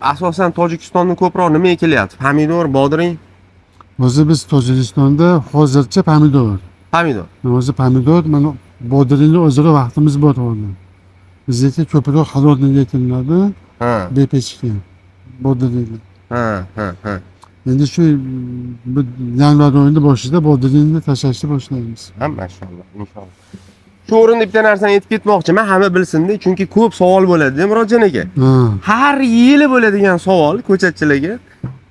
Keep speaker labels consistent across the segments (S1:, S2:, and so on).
S1: asosan Tojikistondan ko'proq nima ekilyapti? Pomidor, bodring,
S2: O'zi biz Tojikistonda hozircha pomidor.
S1: pomidor.
S2: O'zi pomidor, mana bodringni o'ziga vaqtimiz bor hozir. Bizdagi ko'proq xalodniga ekiniladi,
S1: Ha,
S2: bepechka. Bodringni.
S1: ha.
S2: Endi shu yanvar oyini boshida bodringni tashlashni boshlaymiz.
S1: Ha, mashalloh, inshaalloh. Shu o'rinda bitta narsani aytib ketmoqchiman, hamma bilsin-da, chunki ko'p savol bo'ladi, Murodjon aka.
S2: Ha.
S1: Har yili bo'ladigan savol ko'chatchilarga.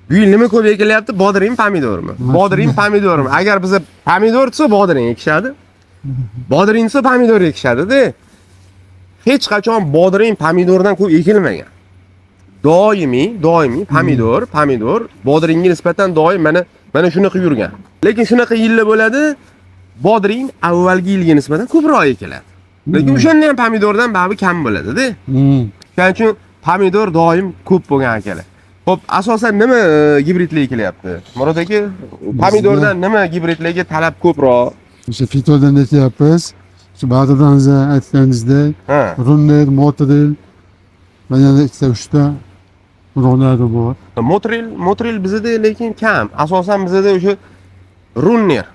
S1: Bu yil nima ko'p ekilyapti? Bodring, pomidormi? Bodring, pomidormi? Agar biza pomidor desa bodring ekishadi. Bodring desa pomidor ekishadi-da. Hech qachon bodring pomidordan ko'p ekilmagan. Doimiy pomidor, bodringga nisbatan doim mana shunaqa yurgan. Lekin shunaqa yillar bo'ladi, bodring avvalgi yilga nisbatan ko'proq ekiladi. Lekin o'shanda ham pomidordan baribir kam bo'ladi-da. Shuning uchun pomidor doim ko'p bo'lgan akalar. Xo'p, asosan nima gibridlar ekilyapti? Murod aka, pomidordan nima gibridlarga talab ko'proq?
S2: O'sha fitodan aytyapmiz. Shu ba'zidan aytganingizdek,
S1: Ha.
S2: runner, motril va yana ikkita uchta urug'lari bor.
S1: Motril bizda lekin kam. Asosan bizda o'sha runner.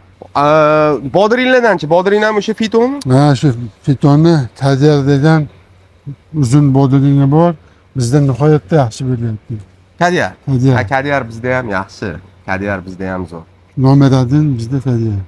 S1: Bodringlardanchi? Bodring ham o'sha fitomi?
S2: Ha, shu fitoni Kadir degan uzun bodringlar bor. Bizda nihoyatda yaxshi bo'lyapti.
S1: Kadyar.
S2: Kadyar.
S1: Ha, kadyar bizda ham yaxshi. Kadyar bizda ham zo'r.
S2: Nomer 1 bizda Kadir.